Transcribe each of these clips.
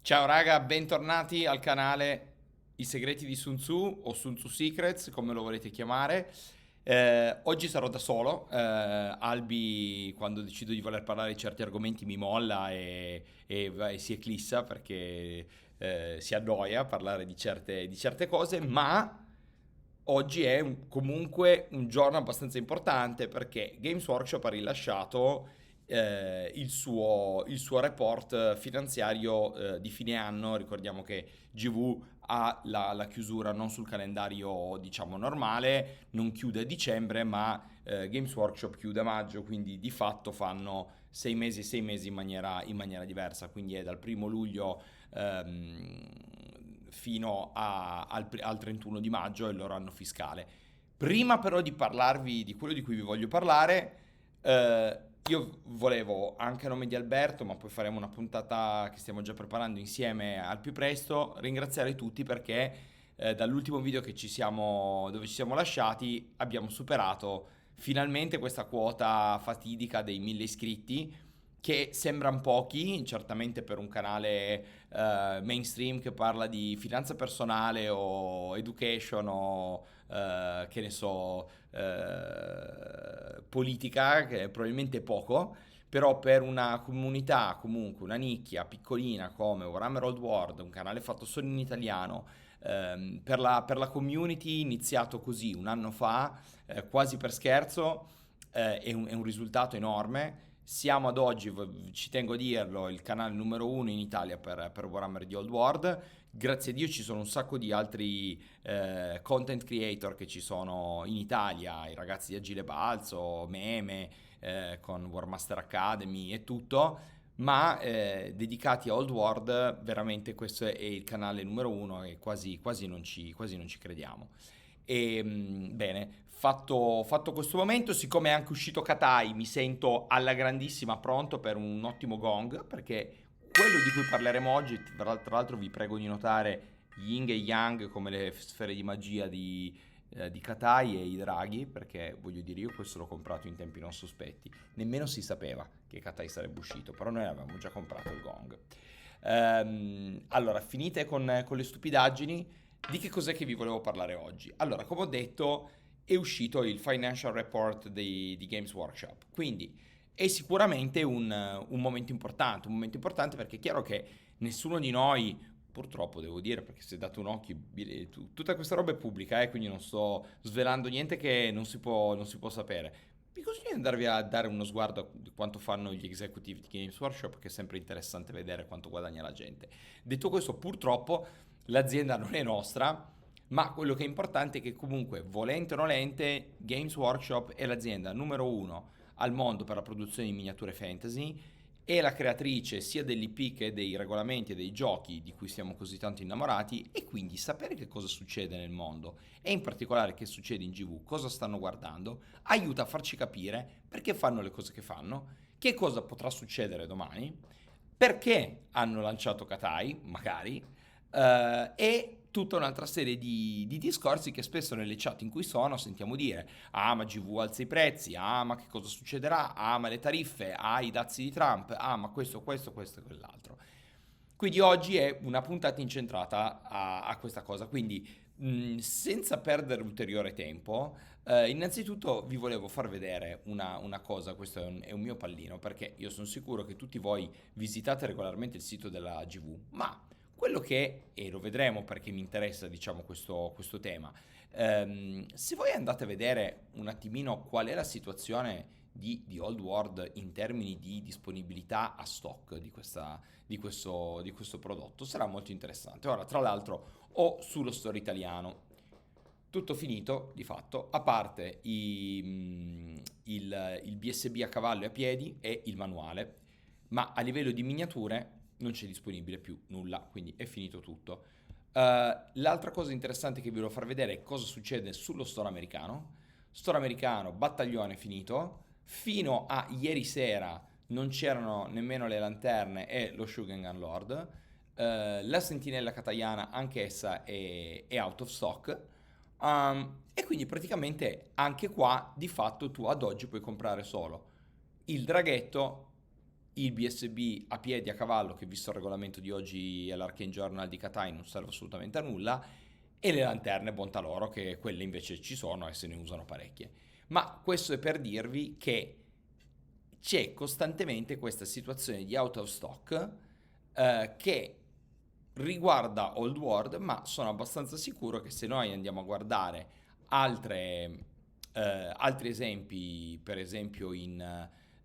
Ciao raga, bentornati al canale I segreti di Sun Tzu o Sun Tzu Secrets, come lo volete chiamare. Oggi sarò da solo. Albi, quando decido di voler parlare di certi argomenti, mi molla e si eclissa perché si annoia a parlare di certe cose, ma oggi è comunque un giorno abbastanza importante perché Games Workshop ha rilasciato il suo report finanziario di fine anno. Ricordiamo che GV ha la chiusura non sul calendario, diciamo, normale, non chiude a dicembre, ma Games Workshop chiude a maggio, quindi di fatto fanno 6 mesi in maniera diversa, quindi è dal 1° luglio fino al 31 di maggio, è il loro anno fiscale. Prima però di parlarvi di quello di cui vi voglio parlare, eh, io volevo, anche a nome di Alberto, ma poi faremo una puntata che stiamo già preparando insieme al più presto, ringraziare tutti perché dall'ultimo video dove ci siamo lasciati abbiamo superato finalmente questa quota fatidica dei 1000 iscritti, che sembrano pochi, certamente per un canale mainstream che parla di finanza personale o education o che ne so, politica, che è probabilmente poco, però per una comunità, comunque una nicchia piccolina come Warhammer Old World, un canale fatto solo in italiano, per la community iniziato così un anno fa, quasi per scherzo, è un risultato enorme. Siamo ad oggi, ci tengo a dirlo, il canale numero uno in Italia per Warhammer di Old World. Grazie a Dio ci sono un sacco di altri content creator che ci sono in Italia, i ragazzi di Agile Balzo, Meme, con Warmaster Academy e tutto, ma dedicati a Old World, veramente questo è il canale numero uno e quasi non ci crediamo. Bene, fatto questo momento, siccome è anche uscito Katai, mi sento alla grandissima pronto per un ottimo gong, perché quello di cui parleremo oggi, tra l'altro vi prego di notare Yin e Yang come le sfere di magia di Katai e i draghi, perché voglio dire, io questo l'ho comprato in tempi non sospetti, nemmeno si sapeva che Katai sarebbe uscito, però noi avevamo già comprato il gong. Allora, finite con le stupidaggini, di che cos'è che vi volevo parlare oggi? Allora, come ho detto, è uscito il financial report di Games Workshop, quindi è sicuramente un momento importante perché è chiaro che nessuno di noi, purtroppo devo dire, perché se date un occhio, tutta questa roba è pubblica, quindi non sto svelando niente che non si può sapere. Vi consiglio di andarvi a dare uno sguardo a quanto fanno gli executive di Games Workshop, che è sempre interessante vedere quanto guadagna la gente. Detto questo, purtroppo l'azienda non è nostra, ma quello che è importante è che comunque, volente o nolente, Games Workshop è l'azienda numero uno al mondo per la produzione di miniature fantasy, è la creatrice sia dell'IP che dei regolamenti e dei giochi di cui siamo così tanto innamorati, e quindi sapere che cosa succede nel mondo e in particolare che succede in GV, cosa stanno guardando, aiuta a farci capire perché fanno le cose che fanno, che cosa potrà succedere domani, perché hanno lanciato Katai, magari, e tutta un'altra serie di discorsi che spesso nelle chat in cui sono sentiamo dire: ah, ma GV alza i prezzi, ah, ma che cosa succederà, ah, ma le tariffe, ah, i dazi di Trump, ah, ma questo e quell'altro. Quindi oggi è una puntata incentrata a questa cosa, quindi senza perdere ulteriore tempo, innanzitutto vi volevo far vedere una cosa. Questo è un mio pallino, perché io sono sicuro che tutti voi visitate regolarmente il sito della GV, ma quello che, e lo vedremo perché mi interessa, diciamo, questo tema, se voi andate a vedere un attimino qual è la situazione di Old World in termini di disponibilità a stock di questo prodotto, sarà molto interessante. Ora, tra l'altro, ho sullo store italiano tutto finito di fatto, a parte il BSB a cavallo e a piedi e il manuale, ma a livello di miniature non c'è disponibile più nulla, quindi è finito tutto. L'altra cosa interessante che vi voglio far vedere è cosa succede sullo store americano. Store americano, battaglione finito, fino a ieri sera non c'erano nemmeno le lanterne e lo Shogun Lord. La sentinella katayana anch'essa è out of stock. E quindi praticamente anche qua di fatto tu ad oggi puoi comprare solo il draghetto il BSB a piedi a cavallo, che visto il regolamento di oggi e l'Arcane Journal di Katai non serve assolutamente a nulla, e le lanterne bontà loro, che quelle invece ci sono e se ne usano parecchie. Ma questo è per dirvi che c'è costantemente questa situazione di out of stock che riguarda Old World, ma sono abbastanza sicuro che se noi andiamo a guardare altri esempi, per esempio in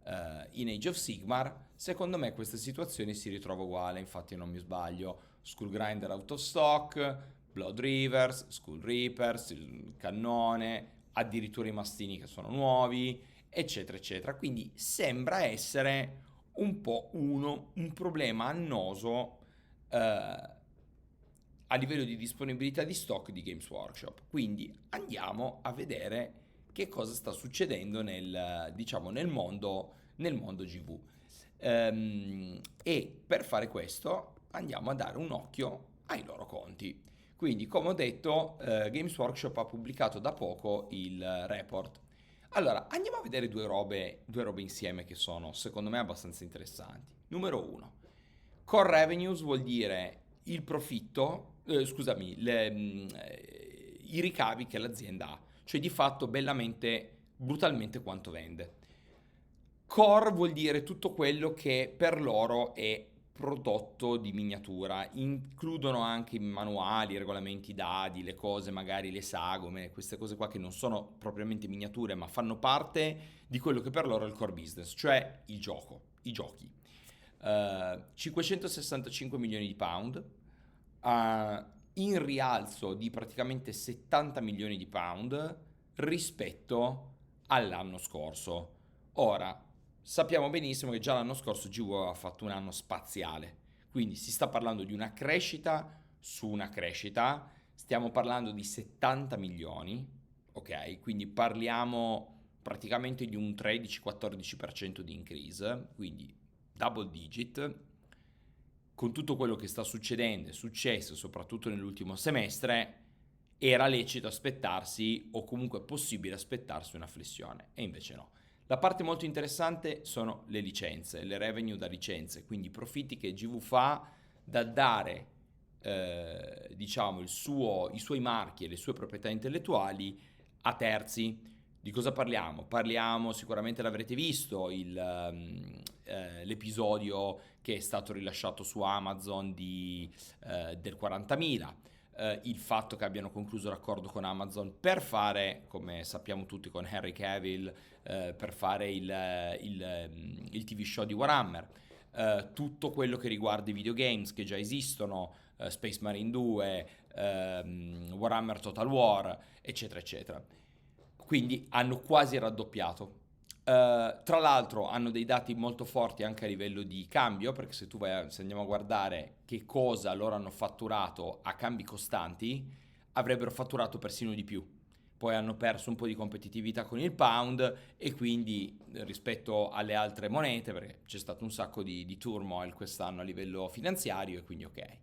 Age of Sigmar, secondo me questa situazione si ritrova uguale, infatti non mi sbaglio. Skull Grinder out of stock, Blood Rivers, Skull Reapers, il cannone, addirittura i mastini che sono nuovi, eccetera, eccetera. Quindi sembra essere un po' un problema annoso a livello di disponibilità di stock di Games Workshop. Quindi andiamo a vedere che cosa sta succedendo diciamo, nel mondo GV. E per fare questo andiamo a dare un occhio ai loro conti. Quindi, come ho detto, Games Workshop ha pubblicato da poco il report. Allora, andiamo a vedere due robe insieme che sono, secondo me, abbastanza interessanti. Numero uno, core revenues vuol dire il profitto, i ricavi che l'azienda ha, cioè di fatto bellamente, brutalmente quanto vende. Core vuol dire tutto quello che per loro è prodotto di miniatura, includono anche i manuali, i regolamenti dadi, le cose, magari le sagome, queste cose qua che non sono propriamente miniature, ma fanno parte di quello che per loro è il core business, cioè il gioco, i giochi. 565 milioni di pound, in rialzo di praticamente 70 milioni di pound rispetto all'anno scorso. Ora, sappiamo benissimo che già l'anno scorso GW aveva fatto un anno spaziale, quindi si sta parlando di una crescita su una crescita, stiamo parlando di 70 milioni, ok? Quindi parliamo praticamente di un 13-14% di increase, quindi double digit. Con tutto quello che sta succedendo, è successo soprattutto nell'ultimo semestre, era lecito aspettarsi o comunque possibile aspettarsi una flessione, e invece no. La parte molto interessante sono le licenze, le revenue da licenze, quindi i profitti che GV fa da dare, diciamo, i suoi marchi e le sue proprietà intellettuali a terzi. Di cosa parliamo? Parliamo, sicuramente l'avrete visto, l'episodio che è stato rilasciato su Amazon del 40.000, il fatto che abbiano concluso l'accordo con Amazon per fare, come sappiamo tutti con Henry Cavill, per fare il TV show di Warhammer, tutto quello che riguarda i videogames che già esistono, Space Marine 2, Warhammer Total War, eccetera, eccetera. Quindi hanno quasi raddoppiato. Tra l'altro hanno dei dati molto forti anche a livello di cambio, perché se andiamo a guardare che cosa loro hanno fatturato a cambi costanti, avrebbero fatturato persino di più. Poi hanno perso un po' di competitività con il pound e quindi rispetto alle altre monete, perché c'è stato un sacco di turmoil quest'anno a livello finanziario, e quindi ok.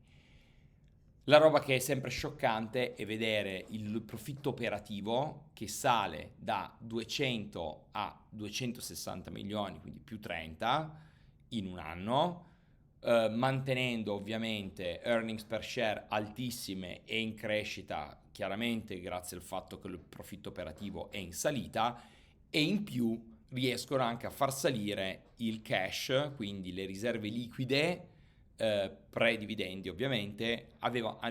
La roba che è sempre scioccante è vedere il profitto operativo che sale da 200 a 260 milioni, quindi più 30 in un anno, mantenendo ovviamente earnings per share altissime e in crescita, chiaramente grazie al fatto che il profitto operativo è in salita, e in più riescono anche a far salire il cash, quindi le riserve liquide pre-dividendi ovviamente,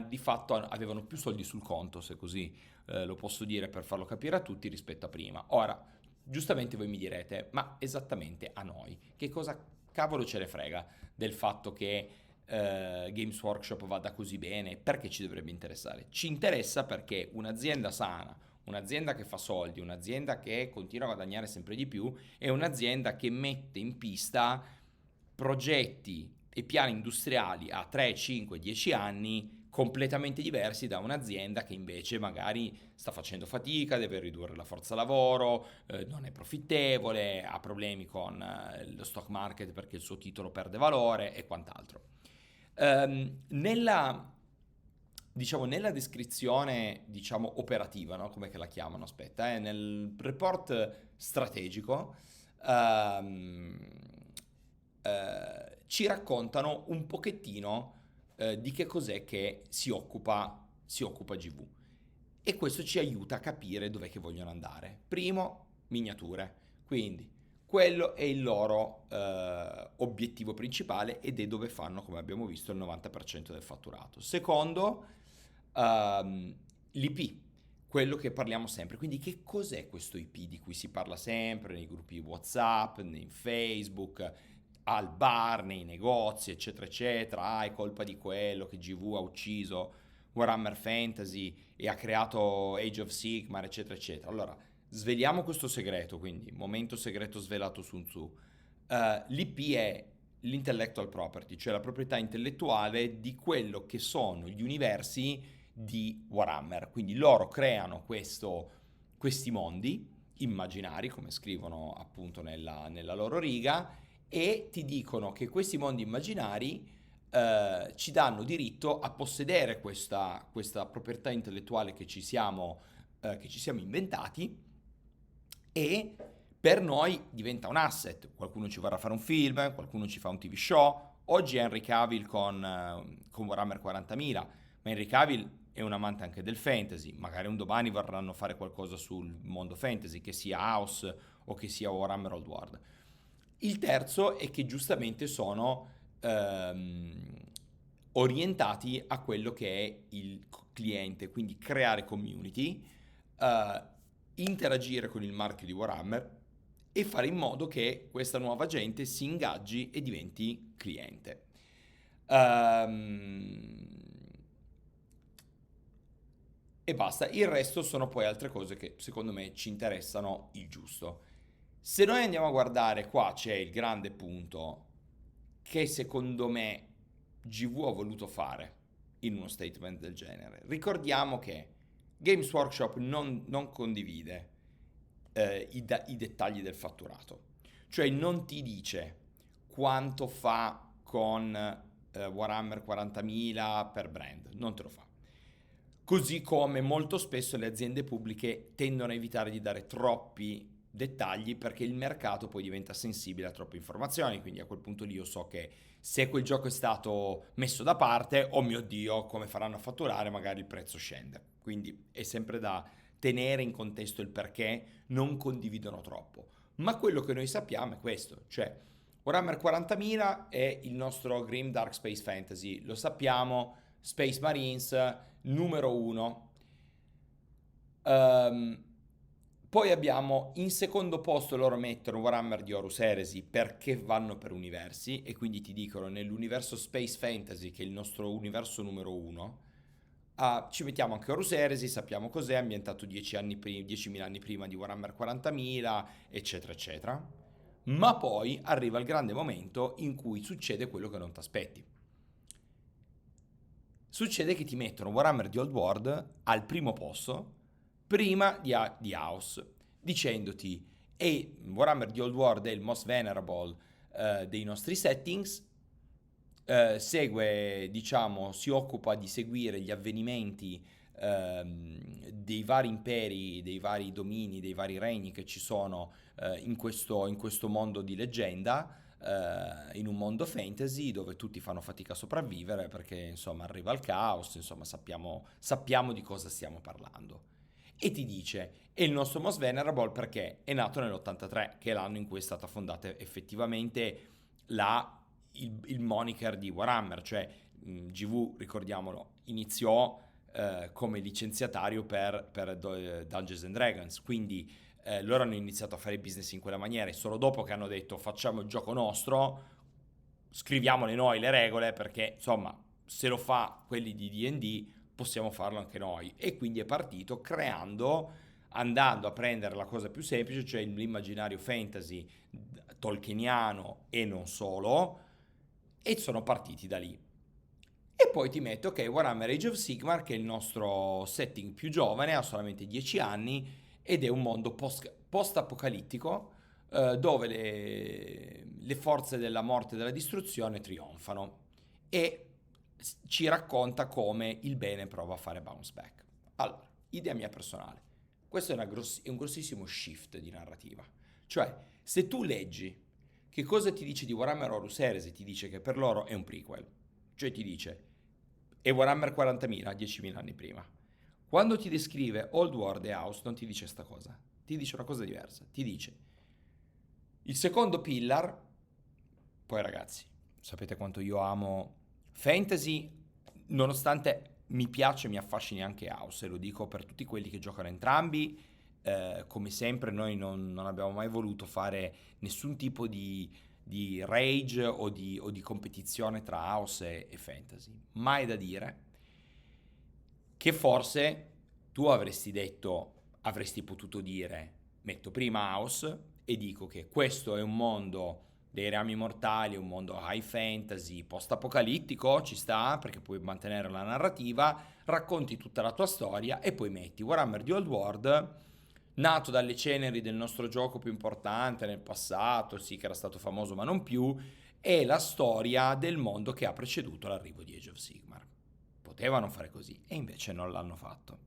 di fatto avevano più soldi sul conto, se così lo posso dire per farlo capire a tutti, rispetto a prima. Ora, giustamente voi mi direte, ma esattamente a noi, che cosa cavolo ce ne frega del fatto che Games Workshop vada così bene? Perché ci dovrebbe interessare? Ci interessa perché un'azienda sana, un'azienda che fa soldi, un'azienda che continua a guadagnare sempre di più, è un'azienda che mette in pista progetti e piani industriali a 3, 5, 10 anni completamente diversi da un'azienda che invece magari sta facendo fatica, deve ridurre la forza lavoro, non è profittevole, ha problemi con lo stock market perché il suo titolo perde valore e quant'altro. Nella descrizione, diciamo, operativa, no? Come che la chiamano? Aspetta, nel report strategico, ci raccontano un pochettino di che cos'è che si occupa GV. E questo ci aiuta a capire dov'è che vogliono andare. Primo, miniature. Quindi quello è il loro obiettivo principale ed è dove fanno, come abbiamo visto, il 90% del fatturato. Secondo, l'IP, quello che parliamo sempre. Quindi che cos'è questo IP di cui si parla sempre nei gruppi WhatsApp, nei Facebook, al bar, nei negozi, eccetera, eccetera. Ah, è colpa di quello che GV ha ucciso Warhammer Fantasy e ha creato Age of Sigmar, eccetera, eccetera. Allora, sveliamo questo segreto, quindi, momento segreto svelato Sun Tzu. L'IP è l'intellectual property, cioè la proprietà intellettuale di quello che sono gli universi di Warhammer. Quindi loro creano questi mondi immaginari, come scrivono appunto nella loro riga, e ti dicono che questi mondi immaginari ci danno diritto a possedere questa proprietà intellettuale che ci siamo inventati, e per noi diventa un asset. Qualcuno ci vorrà fare un film, qualcuno ci fa un TV show. Oggi Henry Cavill con Warhammer 40.000, ma Henry Cavill è un amante anche del fantasy. Magari un domani vorranno fare qualcosa sul mondo fantasy, che sia House o che sia Warhammer Old World. Il terzo è che giustamente sono orientati a quello che è il cliente, quindi creare community, eh, interagire con il marchio di Warhammer e fare in modo che questa nuova gente si ingaggi e diventi cliente. E basta, il resto sono poi altre cose che secondo me ci interessano il giusto. Se noi andiamo a guardare, qua c'è il grande punto che secondo me GV ha voluto fare in uno statement del genere. Ricordiamo che Games Workshop non condivide i dettagli del fatturato, cioè non ti dice quanto fa con Warhammer 40.000 per brand, non te lo fa. Così come molto spesso le aziende pubbliche tendono a evitare di dare troppi dettagli, perché il mercato poi diventa sensibile a troppe informazioni. Quindi a quel punto lì io so che se quel gioco è stato messo da parte, oh mio Dio, come faranno a fatturare, magari il prezzo scende. Quindi è sempre da tenere in contesto il perché non condividono troppo. Ma quello che noi sappiamo è questo, cioè Warhammer 40.000 è il nostro Grim Dark Space Fantasy, lo sappiamo, Space Marines numero uno. Poi abbiamo in secondo posto, loro mettono Warhammer di Horus Heresy perché vanno per universi, e quindi ti dicono nell'universo Space Fantasy, che è il nostro universo numero uno, ci mettiamo anche Horus Heresy, sappiamo cos'è, ambientato 10.000 anni prima di Warhammer 40.000, eccetera, eccetera. Ma poi arriva il grande momento in cui succede quello che non ti aspetti. Succede che ti mettono Warhammer di Old World al primo posto, prima di House, dicendoti Warhammer di Old World è il most venerable dei nostri settings, si occupa di seguire gli avvenimenti dei vari imperi, dei vari domini, dei vari regni che ci sono in questo mondo di leggenda, in un mondo fantasy dove tutti fanno fatica a sopravvivere perché insomma arriva il caos, insomma sappiamo di cosa stiamo parlando. E ti dice, è il nostro most venerable perché è nato nell'83, che è l'anno in cui è stata fondata effettivamente il moniker di Warhammer, cioè GV, ricordiamolo, iniziò come licenziatario per Dungeons and Dragons, quindi loro hanno iniziato a fare business in quella maniera, e solo dopo che hanno detto facciamo il gioco nostro, scriviamole noi le regole, perché insomma se lo fa quelli di D&D possiamo farlo anche noi. E quindi è partito andando a prendere la cosa più semplice, cioè l'immaginario fantasy tolkieniano e non solo, e sono partiti da lì. E poi ti metto che Warhammer Age of Sigmar, che è il nostro setting più giovane, ha solamente 10 anni ed è un mondo post-apocalittico dove le forze della morte e della distruzione trionfano, e ci racconta come il bene prova a fare bounce back. Allora, idea mia personale, questo è un grossissimo shift di narrativa. Cioè, se tu leggi che cosa ti dice di Warhammer Horus Heresy? Ti dice che per loro è un prequel, cioè ti dice è Warhammer 40.000, 10.000 anni prima. Quando ti descrive Old World e House non ti dice sta cosa, ti dice una cosa diversa, ti dice il secondo pillar. Poi ragazzi, sapete quanto io amo fantasy, nonostante mi piace e mi affascini anche House, e lo dico per tutti quelli che giocano entrambi. Come sempre noi non abbiamo mai voluto fare nessun tipo di rage o di competizione tra House e fantasy. Mai da dire che forse tu avresti potuto dire, metto prima House e dico che questo è un mondo dei rami mortali, un mondo high fantasy, post-apocalittico, ci sta, perché puoi mantenere la narrativa, racconti tutta la tua storia e poi metti Warhammer di Old World, nato dalle ceneri del nostro gioco più importante nel passato, sì che era stato famoso ma non più, è la storia del mondo che ha preceduto l'arrivo di Age of Sigmar. Potevano fare così e invece non l'hanno fatto.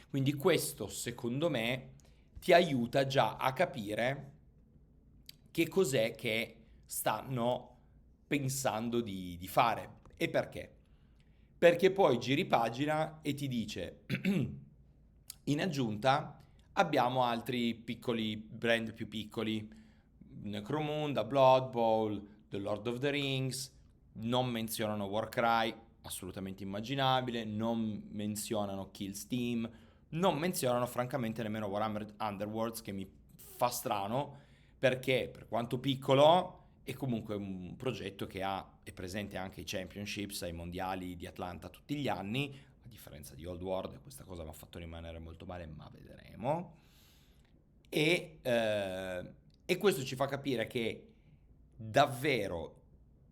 Quindi questo, secondo me, ti aiuta già a capire che cos'è che stanno pensando di fare e perché. Perché poi giri pagina e ti dice, in aggiunta abbiamo altri piccoli brand più piccoli, Necromunda, Blood Bowl, The Lord of the Rings, non menzionano Warcry, assolutamente immaginabile, non menzionano Kill Steam, non menzionano francamente nemmeno Warhammer Underworlds, che mi fa strano perché per quanto piccolo è comunque un progetto che è presente anche ai championships, ai mondiali di Atlanta tutti gli anni, a differenza di Old World, e questa cosa mi ha fatto rimanere molto male, ma vedremo. E questo ci fa capire che davvero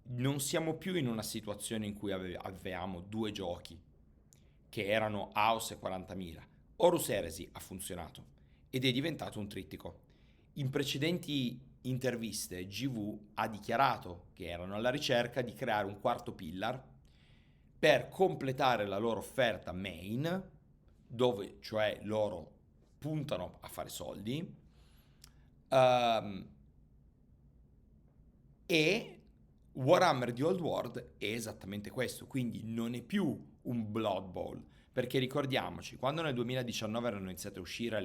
non siamo più in una situazione in cui avevamo due giochi che erano House e 40.000. Horus Heresy ha funzionato ed è diventato un trittico. In precedenti interviste GV ha dichiarato che erano alla ricerca di creare un quarto pillar per completare la loro offerta main, dove cioè loro puntano a fare soldi, e Warhammer di Old World è esattamente questo, quindi non è più un Blood Bowl, perché ricordiamoci, quando nel 2019 erano iniziate a uscire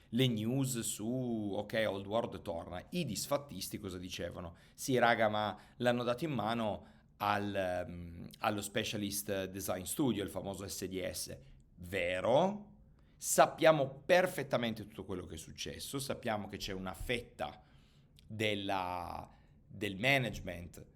le news su ok, Old World torna, i disfattisti cosa dicevano? Sì raga, ma l'hanno dato in mano allo Specialist Design Studio, il famoso SDS. Vero? Sappiamo perfettamente tutto quello che è successo, sappiamo che c'è una fetta del management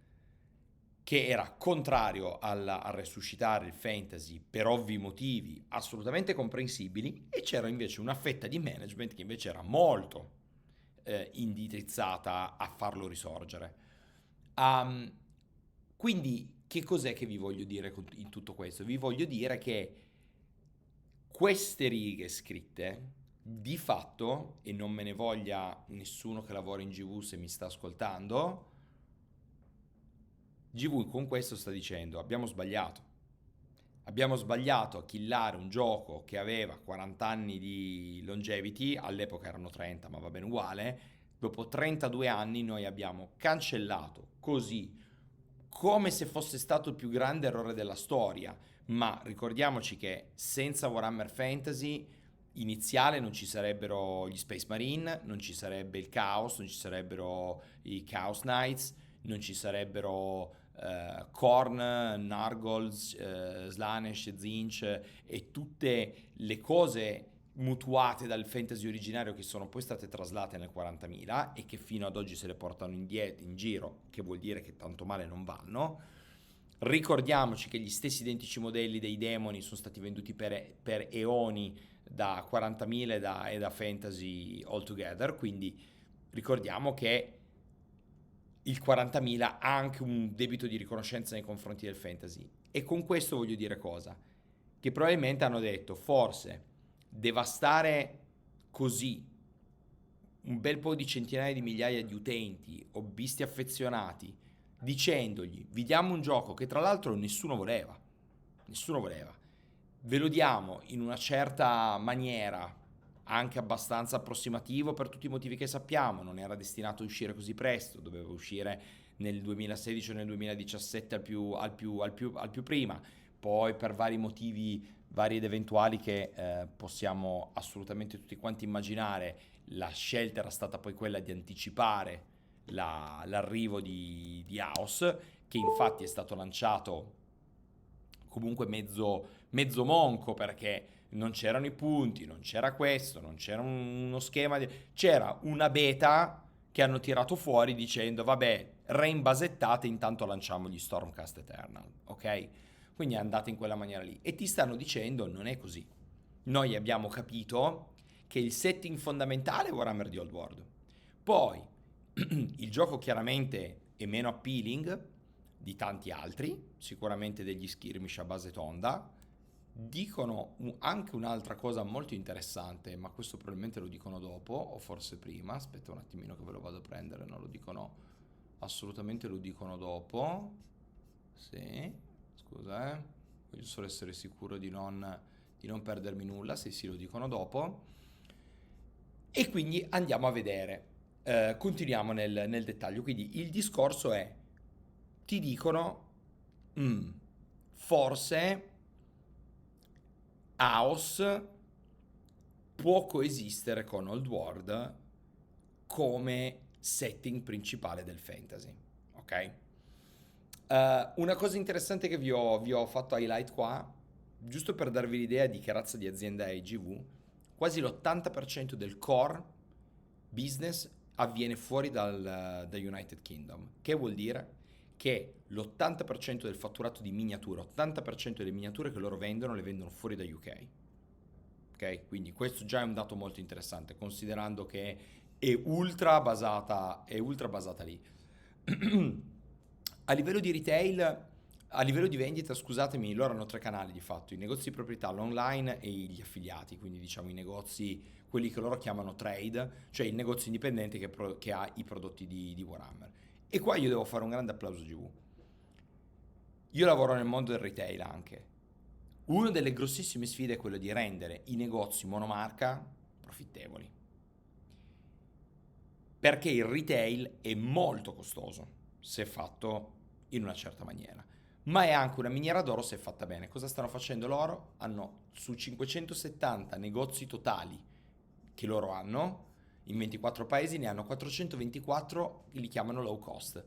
che era contrario a resuscitare il fantasy per ovvi motivi assolutamente comprensibili, e c'era invece una fetta di management che invece era molto indirizzata a farlo risorgere. Quindi che cos'è che vi voglio dire in tutto questo? Vi voglio dire che queste righe scritte di fatto, e non me ne voglia nessuno che lavora in GV se mi sta ascoltando, GV con questo sta dicendo abbiamo sbagliato. Abbiamo sbagliato a killare un gioco che aveva 40 anni di longevity, all'epoca erano 30 ma va bene uguale, dopo 32 anni noi abbiamo cancellato così, come se fosse stato il più grande errore della storia, ma ricordiamoci che senza Warhammer Fantasy iniziale non ci sarebbero gli Space Marine, non ci sarebbe il Chaos, non ci sarebbero i Chaos Knights, non ci sarebbero Korn, Nargol, Slanesh, Zinch e tutte le cose mutuate dal fantasy originario che sono poi state traslate nel 40.000 e che fino ad oggi se le portano indietro, in giro, che vuol dire che tanto male non vanno. Ricordiamoci che gli stessi identici modelli dei demoni sono stati venduti per eoni da 40.000 e da fantasy all together, quindi ricordiamo che il 40.000 ha anche un debito di riconoscenza nei confronti del fantasy. E con questo voglio dire cosa? Che probabilmente hanno detto, forse devastare così un bel po' di centinaia di migliaia di utenti, hobbisti affezionati, dicendogli, vi diamo un gioco che tra l'altro nessuno voleva, ve lo diamo in una certa maniera anche abbastanza approssimativo per tutti i motivi che sappiamo, non era destinato a uscire così presto, doveva uscire nel 2016 o nel 2017 al più prima, poi per vari motivi vari ed eventuali che possiamo assolutamente tutti quanti immaginare, la scelta era stata poi quella di anticipare l'arrivo di House, che infatti è stato lanciato comunque mezzo monco, perché non c'erano i punti, non c'era questo, non c'era uno schema, c'era una beta che hanno tirato fuori dicendo vabbè, reimbasettate, intanto lanciamo gli Stormcast Eternal, ok? Quindi è andata in quella maniera lì e ti stanno dicendo non è così. Noi abbiamo capito che il setting fondamentale è Warhammer di Old World. Poi il gioco chiaramente è meno appealing di tanti altri, sicuramente degli skirmish a base tonda. Dicono anche un'altra cosa molto interessante, ma questo probabilmente lo dicono dopo, o forse prima. Aspetta un attimino che ve lo vado a prendere, non lo dicono, assolutamente lo dicono dopo. Sì, scusa, voglio solo essere sicuro di non perdermi nulla, sì, lo dicono dopo. E quindi andiamo a vedere, continuiamo nel dettaglio. Quindi il discorso è, ti dicono, forse House può coesistere con Old World come setting principale del fantasy, ok? Una cosa interessante che vi ho fatto highlight qua, giusto per darvi l'idea di che razza di azienda è IGV, quasi l'80% del core business avviene fuori da United Kingdom. Che vuol dire? Che l'80% del fatturato di miniature, 80% delle miniature che loro vendono le vendono fuori da UK. Ok? Quindi questo già è un dato molto interessante, considerando che è ultra basata lì. A livello di retail, a livello di vendita, scusatemi, loro hanno tre canali di fatto: i negozi di proprietà, l'online e gli affiliati, quindi diciamo i negozi, quelli che loro chiamano trade, cioè il negozio indipendente che ha i prodotti di Warhammer. E qua io devo fare un grande applauso a GV. Io lavoro nel mondo del retail anche. Una delle grossissime sfide è quella di rendere i negozi monomarca profittevoli. Perché il retail è molto costoso se fatto in una certa maniera, ma è anche una miniera d'oro se fatta bene. Cosa stanno facendo loro? Hanno su 570 negozi totali che loro hanno in 24 paesi, ne hanno 424 che li chiamano low cost,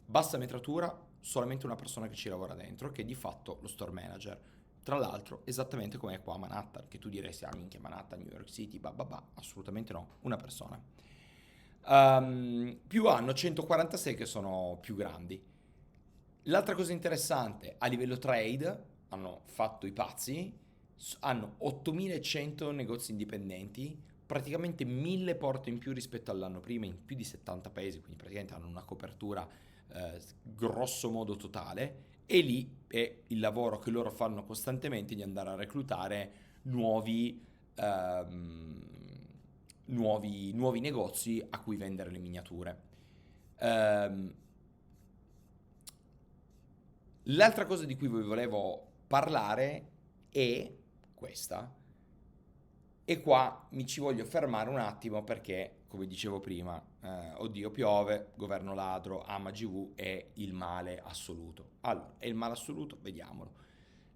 bassa metratura, solamente una persona che ci lavora dentro, che è di fatto lo store manager. Tra l'altro esattamente come è qua a Manhattan, che tu diresti minchia, Manhattan, New York City, assolutamente no, una persona. Più hanno 146 che sono più grandi. L'altra cosa interessante, a livello trade, hanno fatto i pazzi, hanno 8100 negozi indipendenti, praticamente 1000 porte in più rispetto all'anno prima, in più di 70 paesi, quindi praticamente hanno una copertura grosso modo totale, e lì è il lavoro che loro fanno costantemente di andare a reclutare nuovi negozi a cui vendere le miniature. L'altra cosa di cui vi volevo parlare è questa. E qua mi ci voglio fermare un attimo perché, come dicevo prima, oddio piove, governo ladro, ama GV, è il male assoluto. Allora, è il male assoluto? Vediamolo.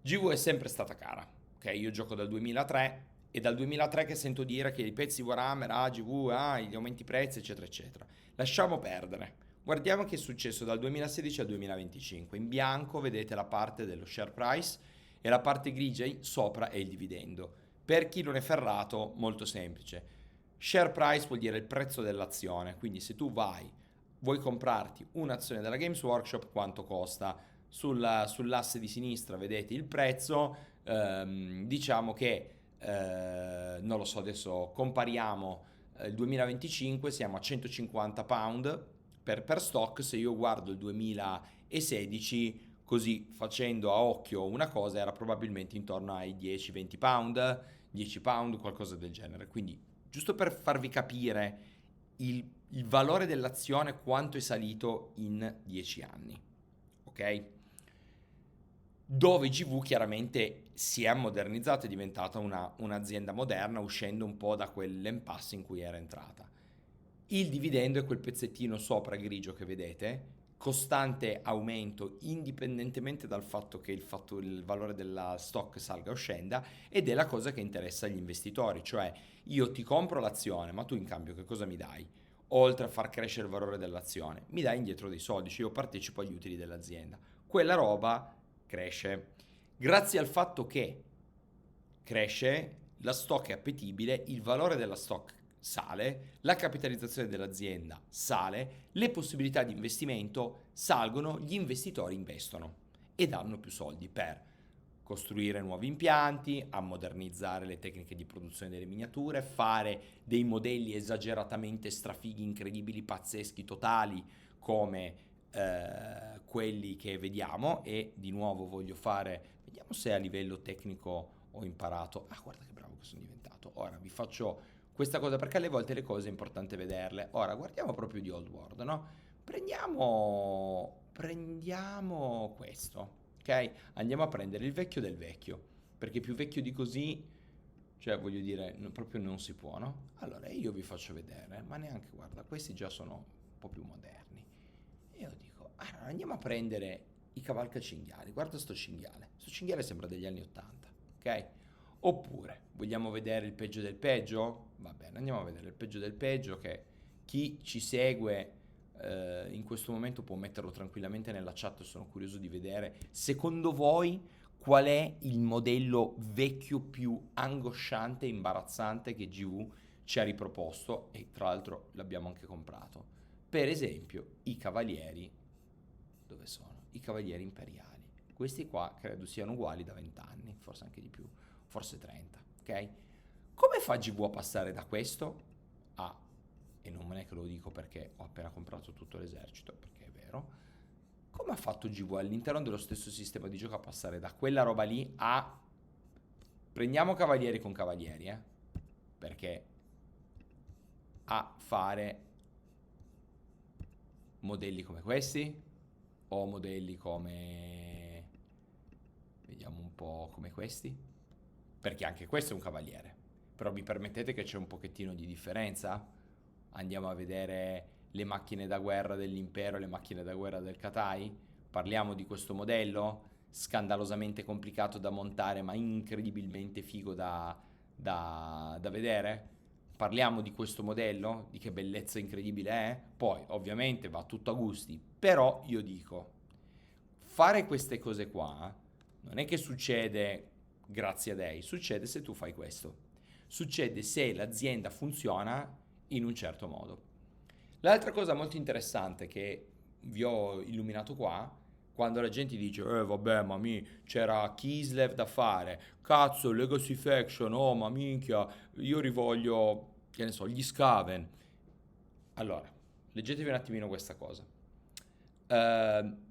GV è sempre stata cara, ok? Io gioco dal 2003 e dal 2003 che sento dire che i pezzi Warhammer, GV, gli aumenti prezzi, eccetera, eccetera. Lasciamo perdere. Guardiamo che è successo dal 2016 al 2025. In bianco vedete la parte dello share price e la parte grigia sopra è il dividendo. Per chi non è ferrato, molto semplice. Share price vuol dire il prezzo dell'azione, quindi se tu vuoi comprarti un'azione della Games Workshop, quanto costa? Sull'asse di sinistra vedete il prezzo, diciamo che, non lo so, adesso compariamo il 2025, siamo a 150 pound per stock. Se io guardo il 2016, così facendo a occhio una cosa, era probabilmente intorno ai 10-20 pound, 10 pound, qualcosa del genere. Quindi, giusto per farvi capire il valore dell'azione, quanto è salito in 10 anni, ok? dove GV chiaramente si è modernizzata, è diventata un'azienda moderna, uscendo un po' da quell'impasse in cui era entrata. Il dividendo è quel pezzettino sopra grigio che vedete, costante aumento indipendentemente dal fatto che il valore della stock salga o scenda, ed è la cosa che interessa agli investitori, cioè io ti compro l'azione, ma tu in cambio che cosa mi dai? Oltre a far crescere il valore dell'azione, mi dai indietro dei soldi, cioè io partecipo agli utili dell'azienda. Quella roba cresce. Grazie al fatto che cresce, la stock è appetibile, il valore della stock sale, la capitalizzazione dell'azienda sale, le possibilità di investimento salgono, gli investitori investono e danno più soldi per costruire nuovi impianti, a modernizzare le tecniche di produzione delle miniature, fare dei modelli esageratamente strafighi, incredibili, pazzeschi, totali, come quelli che vediamo. E di nuovo voglio fare, vediamo se a livello tecnico ho imparato. Ah, guarda che bravo che sono diventato. Ora vi faccio questa cosa perché alle volte le cose è importante vederle. Ora guardiamo proprio di Old World, no? Prendiamo questo, ok? Andiamo a prendere il vecchio del vecchio, perché più vecchio di così, cioè voglio dire, proprio non si può, no? Allora io vi faccio vedere, ma neanche, guarda, questi già sono un po' più moderni. Io dico, allora andiamo a prendere i cavalcacinghiali, guarda sto cinghiale sembra degli anni 80, ok? Oppure, vogliamo vedere il peggio del peggio? Va bene, andiamo a vedere il peggio del peggio, che chi ci segue in questo momento può metterlo tranquillamente nella chat, sono curioso di vedere, secondo voi, qual è il modello vecchio più angosciante e imbarazzante che GV ci ha riproposto, e tra l'altro l'abbiamo anche comprato. Per esempio, i cavalieri, dove sono? I cavalieri imperiali. Questi qua credo siano uguali da 20 anni, forse anche di più, forse 30, ok? Come fa GV a passare da questo a, e non è che lo dico perché ho appena comprato tutto l'esercito, perché è vero, come ha fatto GV all'interno dello stesso sistema di gioco a passare da quella roba lì a, prendiamo cavalieri con cavalieri, perché a fare modelli come questi o modelli come, vediamo un po', come questi, perché anche questo è un cavaliere, però mi permettete che c'è un pochettino di differenza? Andiamo a vedere le macchine da guerra dell'impero e le macchine da guerra del Katai, parliamo di questo modello scandalosamente complicato da montare ma incredibilmente figo da vedere. Parliamo di questo modello, di che bellezza incredibile è. Poi ovviamente va tutto a gusti, però io dico, fare queste cose qua non è che succede grazie a Dei, succede se tu fai questo, succede se l'azienda funziona in un certo modo. L'altra cosa molto interessante che vi ho illuminato qua, quando la gente dice vabbè ma c'era Kislev da fare, cazzo Legacy Faction, oh ma minchia, io rivoglio, che ne so, gli Skaven. Allora, leggetevi un attimino questa cosa. Eh,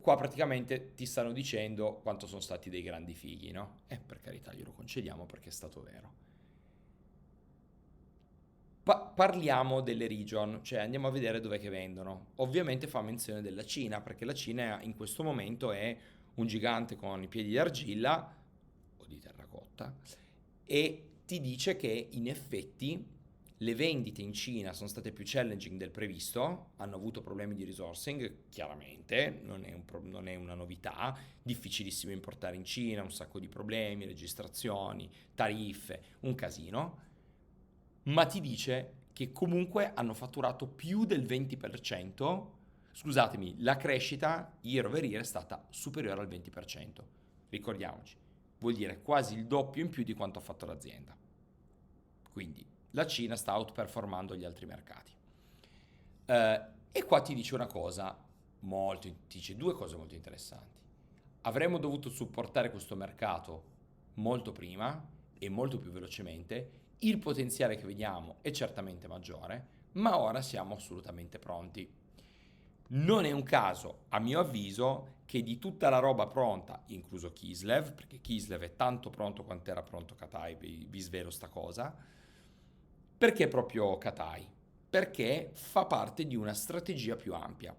Qua praticamente ti stanno dicendo quanto sono stati dei grandi fighi, no? E per carità glielo concediamo perché è stato vero. Parliamo delle region, cioè andiamo a vedere dove che vendono. Ovviamente fa menzione della Cina, perché la Cina in questo momento è un gigante con i piedi d'argilla o di terracotta, e ti dice che in effetti le vendite in Cina sono state più challenging del previsto, hanno avuto problemi di resourcing, chiaramente, non è una novità, difficilissimo importare in Cina, un sacco di problemi, registrazioni, tariffe, un casino, ma ti dice che comunque hanno fatturato più del 20%. Scusatemi, la crescita year over year è stata superiore al 20%. Ricordiamoci, vuol dire quasi il doppio in più di quanto ha fatto l'azienda. Quindi la Cina sta outperformando gli altri mercati. E qua ti dice una cosa ti dice due cose molto interessanti. Avremmo dovuto supportare questo mercato molto prima e molto più velocemente. Il potenziale che vediamo è certamente maggiore, ma ora siamo assolutamente pronti. Non è un caso, a mio avviso, che di tutta la roba pronta, incluso Kislev, perché Kislev è tanto pronto quanto era pronto Katai, vi svelo sta cosa, perché proprio Katai? Perché fa parte di una strategia più ampia.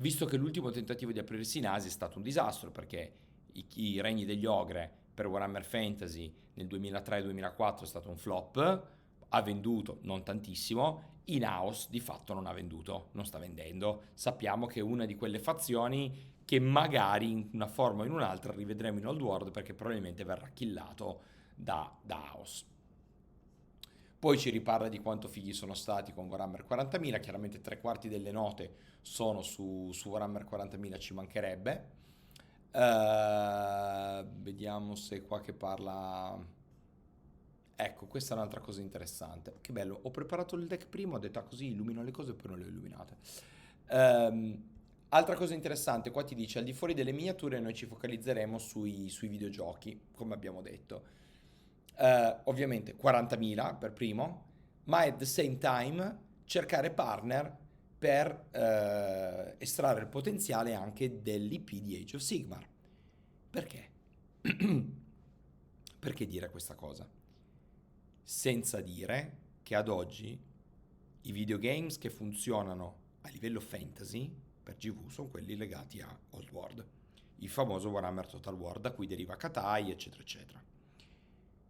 visto che l'ultimo tentativo di aprirsi in Asia è stato un disastro, perché i regni degli ogre per Warhammer Fantasy nel 2003-2004 è stato un flop, ha venduto non tantissimo, in house di fatto non ha venduto, non sta vendendo. Sappiamo che è una di quelle fazioni che magari in una forma o in un'altra rivedremo in Old World, perché probabilmente verrà killato da house. Poi ci riparla di quanto fighi sono stati con Warhammer 40.000, chiaramente tre quarti delle note sono su Warhammer 40.000, ci mancherebbe. Vediamo se qua che parla... Ecco, questa è un'altra cosa interessante. Che bello, ho preparato il deck prima, ho detto così illumino le cose e poi non le ho illuminate. Ehm, Altra cosa interessante, qua ti dice al di fuori delle miniature noi ci focalizzeremo sui videogiochi, come abbiamo detto. Ovviamente 40.000 per primo, ma at the same time cercare partner per estrarre il potenziale anche dell'IP di Age of Sigmar. Perché? Perché dire questa cosa? Senza dire che ad oggi i videogames che funzionano a livello fantasy per GV sono quelli legati a Old World, il famoso Warhammer Total War da cui deriva Katai, eccetera, eccetera.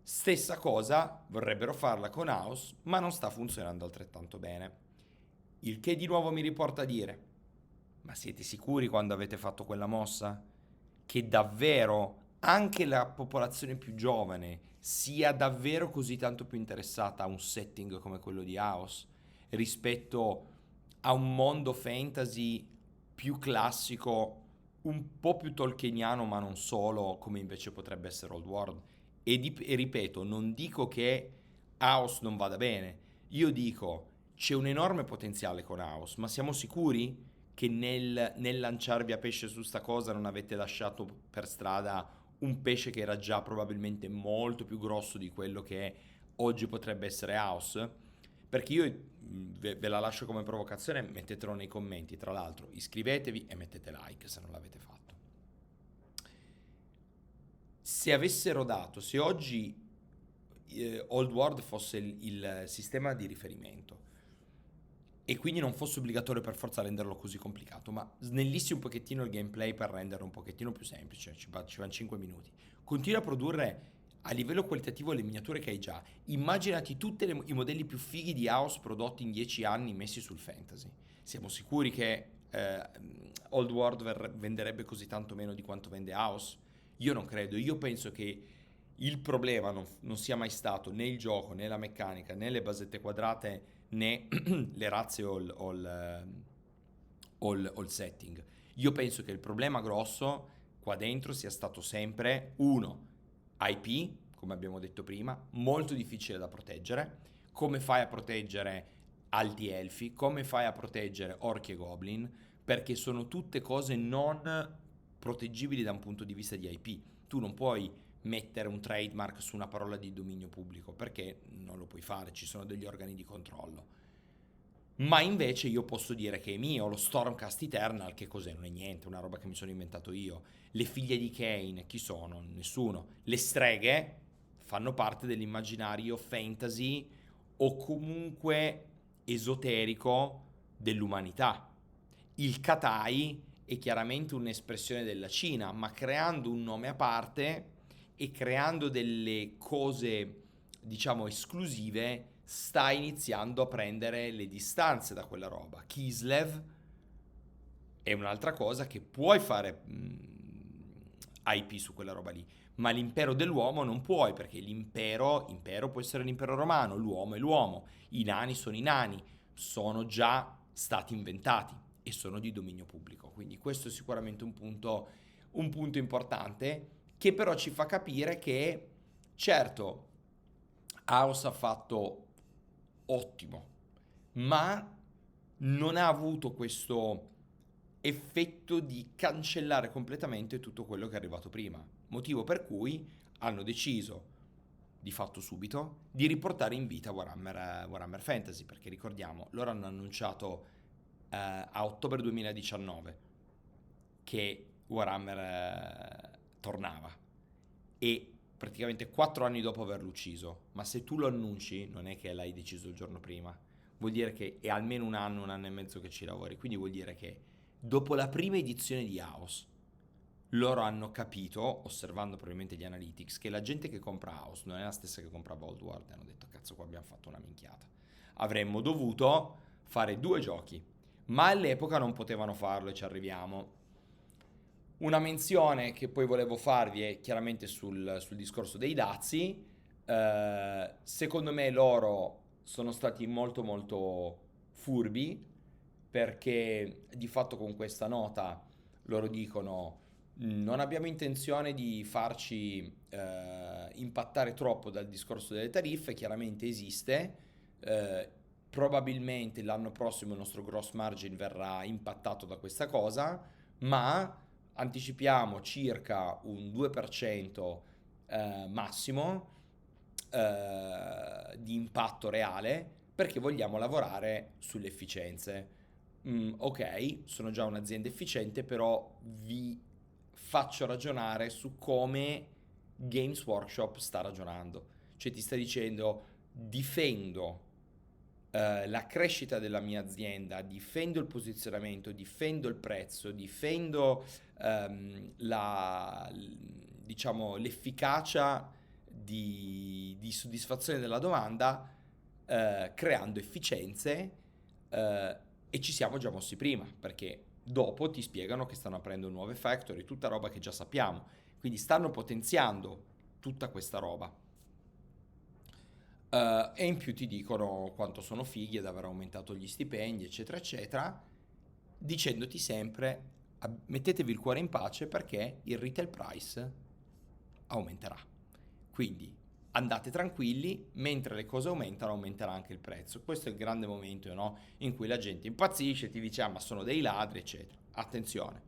Stessa cosa vorrebbero farla con House, ma non sta funzionando altrettanto bene. Il che di nuovo mi riporta a dire: ma siete sicuri quando avete fatto quella mossa? Che davvero anche la popolazione più giovane sia davvero così tanto più interessata a un setting come quello di House rispetto a un mondo fantasy più classico, un po' più tolkieniano, ma non solo, come invece potrebbe essere Old World. E ripeto, non dico che House non vada bene, io dico c'è un enorme potenziale con House, ma siamo sicuri che nel lanciarvi a pesce su sta cosa non avete lasciato per strada un pesce che era già probabilmente molto più grosso di quello che oggi potrebbe essere House? Perché io ve la lascio come provocazione, mettetelo nei commenti, tra l'altro iscrivetevi e mettete like se non l'avete fatto. Se avessero dato, se oggi Old World fosse il sistema di riferimento e quindi non fosse obbligatorio per forza renderlo così complicato, ma snellissi un pochettino il gameplay per renderlo un pochettino più semplice, ci vanno 5 minuti. Continua a produrre a livello qualitativo le miniature che hai già. Immaginati tutti i modelli più fighi di House prodotti in 10 anni messi sul fantasy. Siamo sicuri che Old World venderebbe così tanto meno di quanto vende House? Io non credo, io penso che il problema non sia mai stato né il gioco, né la meccanica, né le basette quadrate, né le razze o il setting. Io penso che il problema grosso qua dentro sia stato sempre uno, IP, come abbiamo detto prima, molto difficile da proteggere. Come fai a proteggere alti elfi? Come fai a proteggere orchi e goblin? Perché sono tutte cose non proteggibili da un punto di vista di IP. Tu non puoi mettere un trademark su una parola di dominio pubblico perché non lo puoi fare, ci sono degli organi di controllo. Ma invece io posso dire che è mio, lo Stormcast Eternal, che cos'è? Non è niente, una roba che mi sono inventato io. Le figlie di Kane, chi sono? Nessuno. Le streghe fanno parte dell'immaginario fantasy o comunque esoterico dell'umanità. Il Katai è chiaramente un'espressione della Cina, ma creando un nome a parte e creando delle cose, diciamo, esclusive, sta iniziando a prendere le distanze da quella roba. Kislev è un'altra cosa che puoi fare IP su quella roba lì, ma l'impero dell'uomo non puoi, perché impero può essere l'impero romano, l'uomo è l'uomo, i nani sono i nani, sono già stati inventati e sono di dominio pubblico. Quindi questo è sicuramente un punto importante che però ci fa capire che, certo, House ha fatto ottimo, ma non ha avuto questo effetto di cancellare completamente tutto quello che è arrivato prima. Motivo per cui hanno deciso, di fatto subito, di riportare in vita Warhammer Fantasy, perché ricordiamo, loro hanno annunciato a ottobre 2019 che Warhammer tornava e praticamente 4 anni dopo averlo ucciso. Ma se tu lo annunci non è che l'hai deciso il giorno prima, vuol dire che è almeno un anno e mezzo che ci lavori, quindi vuol dire che dopo la prima edizione di House, loro hanno capito, osservando probabilmente gli analytics, che la gente che compra House non è la stessa che comprava Old World, e hanno detto cazzo, qua abbiamo fatto una minchiata. Avremmo dovuto fare 2 giochi, ma all'epoca non potevano farlo e ci arriviamo. Una menzione che poi volevo farvi è chiaramente sul discorso dei dazi. Secondo me loro sono stati molto molto furbi, perché di fatto con questa nota loro dicono non abbiamo intenzione di farci impattare troppo dal discorso delle tariffe, chiaramente esiste, probabilmente l'anno prossimo il nostro gross margin verrà impattato da questa cosa, ma anticipiamo circa un 2% massimo di impatto reale, perché vogliamo lavorare sulle efficienze. Ok, sono già un'azienda efficiente, però vi faccio ragionare su come Games Workshop sta ragionando. Cioè ti sta dicendo difendo la crescita della mia azienda, difendo il posizionamento, difendo il prezzo, difendo diciamo, l'efficacia di soddisfazione della domanda, creando efficienze, e ci siamo già mossi prima, perché dopo ti spiegano che stanno aprendo nuove factory, tutta roba che già sappiamo, quindi stanno potenziando tutta questa roba. E in più ti dicono quanto sono fighi ad aver aumentato gli stipendi, eccetera, eccetera, dicendoti sempre mettetevi il cuore in pace perché il retail price aumenterà. Quindi andate tranquilli, mentre le cose aumentano, aumenterà anche il prezzo. Questo è il grande momento, no? In cui la gente impazzisce, ti dice ma sono dei ladri, eccetera. Attenzione,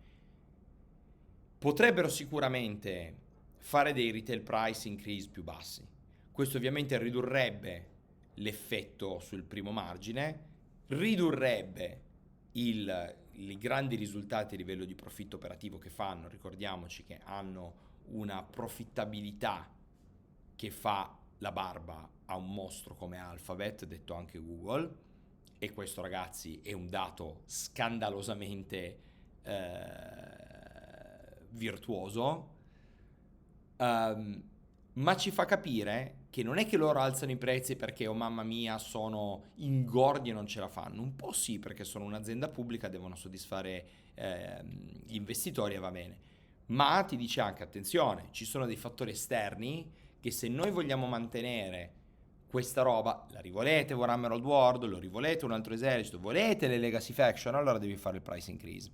potrebbero sicuramente fare dei retail price increase più bassi. Questo ovviamente ridurrebbe l'effetto sul primo margine, ridurrebbe i grandi risultati a livello di profitto operativo che fanno. Ricordiamoci che hanno una profittabilità che fa la barba a un mostro come Alphabet, detto anche Google, e questo ragazzi è un dato scandalosamente virtuoso. Ma ci fa capire che non è che loro alzano i prezzi perché, oh mamma mia, sono ingordi e non ce la fanno. Un po' sì, perché sono un'azienda pubblica, devono soddisfare gli investitori e va bene. Ma ti dice anche, attenzione, ci sono dei fattori esterni che se noi vogliamo mantenere questa roba, la rivolete Warhammer Old World, lo rivolete un altro esercito, volete le Legacy Faction, allora devi fare il price increase.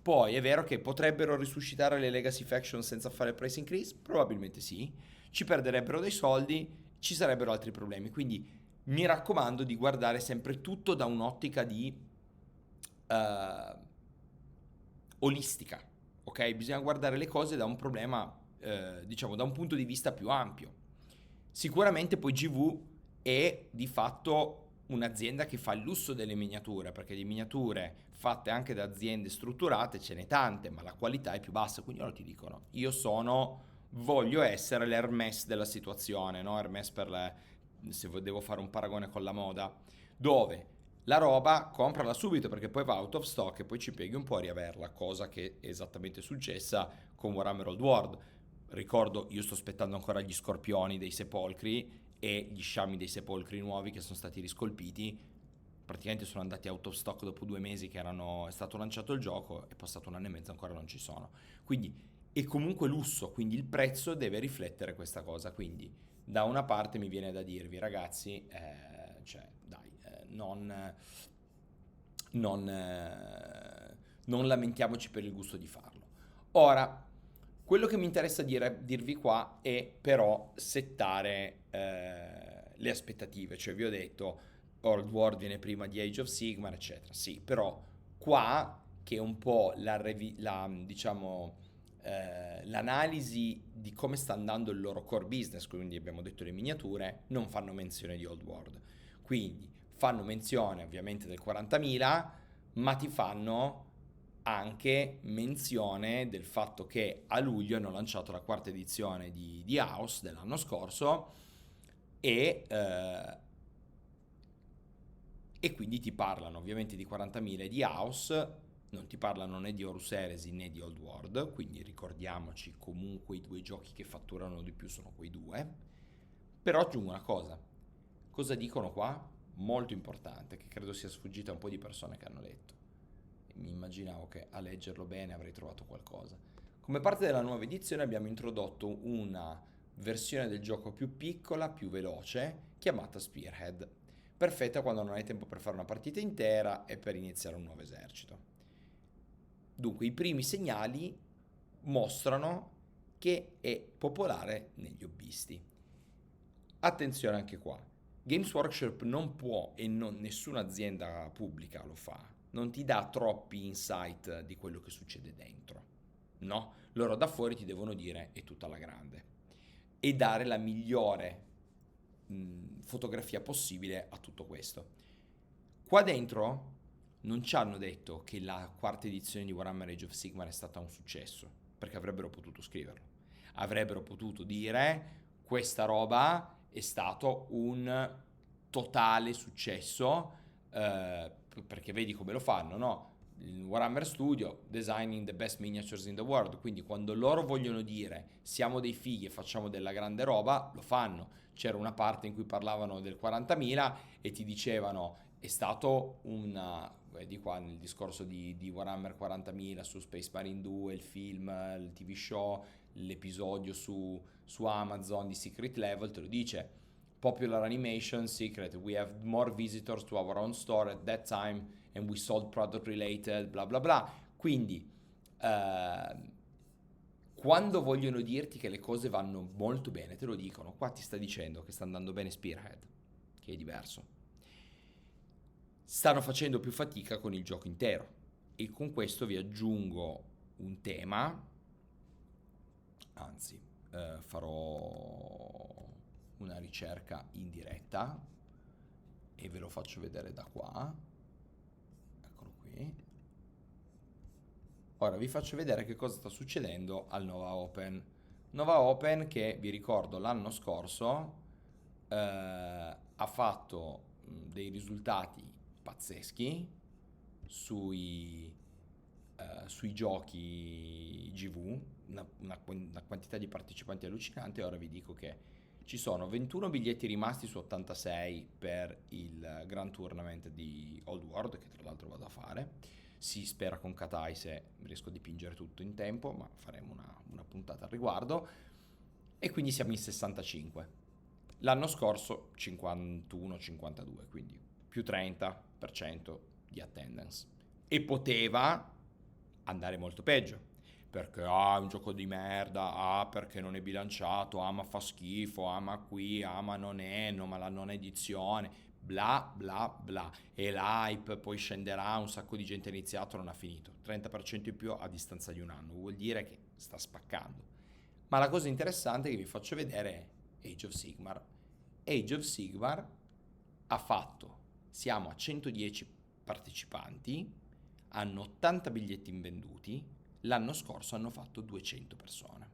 Poi è vero che potrebbero risuscitare le Legacy Faction senza fare il price increase? Probabilmente sì, ci perderebbero dei soldi, ci sarebbero altri problemi, quindi mi raccomando di guardare sempre tutto da un'ottica di olistica, ok? Bisogna guardare le cose da un problema, diciamo, da un punto di vista più ampio. Sicuramente poi GV è di fatto un'azienda che fa il lusso delle miniature, perché di miniature fatte anche da aziende strutturate ce n'è tante, ma la qualità è più bassa, quindi loro ti dicono, voglio essere l'Hermès della situazione, no? Hermès se devo fare un paragone con la moda, dove la roba comprala subito perché poi va out of stock e poi ci pieghi un po' a riaverla, cosa che è esattamente successa con Warhammer Old World. Ricordo, io sto aspettando ancora gli scorpioni dei sepolcri e gli sciami dei sepolcri nuovi che sono stati riscolpiti. Praticamente sono andati out of stock dopo 2 mesi che è stato lanciato il gioco, è passato 1 anno e mezzo, ancora non ci sono. Quindi è comunque lusso, quindi il prezzo deve riflettere questa cosa. Quindi da una parte mi viene da dirvi, ragazzi, cioè dai, non lamentiamoci per il gusto di farlo. Ora, quello che mi interessa dirvi qua è però settare le aspettative, cioè vi ho detto Old World viene prima di Age of Sigmar, eccetera. Sì, però qua che è un po' diciamo, l'analisi di come sta andando il loro core business, quindi abbiamo detto le miniature, non fanno menzione di Old World. Quindi fanno menzione ovviamente del 40.000, ma ti fanno anche menzione del fatto che a luglio hanno lanciato la 4ª edizione di House dell'anno scorso e quindi ti parlano ovviamente di 40.000 e di House, non ti parlano né di Horus Heresy né di Old World, quindi ricordiamoci comunque i due giochi che fatturano di più sono quei due. Però aggiungo una cosa. Cosa dicono qua? Molto importante, che credo sia sfuggita a un po' di persone che hanno letto. E mi immaginavo che a leggerlo bene avrei trovato qualcosa. Come parte della nuova edizione abbiamo introdotto una versione del gioco più piccola, più veloce, chiamata Spearhead, perfetta quando non hai tempo per fare una partita intera e per iniziare un nuovo esercito. Dunque, i primi segnali mostrano che è popolare negli hobbisti. Attenzione anche qua. Games Workshop non può e nessuna azienda pubblica lo fa. Non ti dà troppi insight di quello che succede dentro. No, loro da fuori ti devono dire è tutta alla grande e dare la migliore fotografia possibile a tutto questo. Qua dentro non ci hanno detto che la quarta edizione di Warhammer Age of Sigmar è stata un successo, perché avrebbero potuto scriverlo. Avrebbero potuto dire questa roba è stato un totale successo, perché vedi come lo fanno, no? Il Warhammer Studio, designing the best miniatures in the world, quindi quando loro vogliono dire siamo dei fighi e facciamo della grande roba, lo fanno. C'era una parte in cui parlavano del 40.000 e ti dicevano è stato vedi qua nel discorso di Warhammer 40.000 su Space Marine 2, il film, il TV show, l'episodio su Amazon di Secret Level, te lo dice. Popular animation, secret, we have more visitors to our own store at that time and we sold product related, bla bla bla. Quindi, quando vogliono dirti che le cose vanno molto bene, te lo dicono. Qua ti sta dicendo che sta andando bene Spearhead, che è diverso. Stanno facendo più fatica con il gioco intero e con questo vi aggiungo un tema, anzi farò una ricerca in diretta e ve lo faccio vedere da qua. Eccolo qui. Ora vi faccio vedere che cosa sta succedendo al Nova Open. Nova Open che vi ricordo l'anno scorso ha fatto dei risultati pazzeschi sui giochi GV, una quantità di partecipanti allucinante. Ora vi dico che ci sono 21 biglietti rimasti su 86 per il Grand Tournament di Old World, che tra l'altro vado a fare. Si spera con Katai se riesco a dipingere tutto in tempo, ma faremo una puntata al riguardo. E quindi siamo in 65. L'anno scorso 51-52, quindi più 30% di attendance. E poteva andare molto peggio, perché è un gioco di merda, perché non è bilanciato, ma fa schifo, ma qui, ma non è, no, ma la non edizione, bla bla bla. E l'hype poi scenderà, un sacco di gente ha iniziato, non ha finito. 30% in più a distanza di un anno, vuol dire che sta spaccando. Ma la cosa interessante che vi faccio vedere è Age of Sigmar. Age of Sigmar ha fatto, siamo a 110 partecipanti, hanno 80 biglietti invenduti, l'anno scorso hanno fatto 200 persone.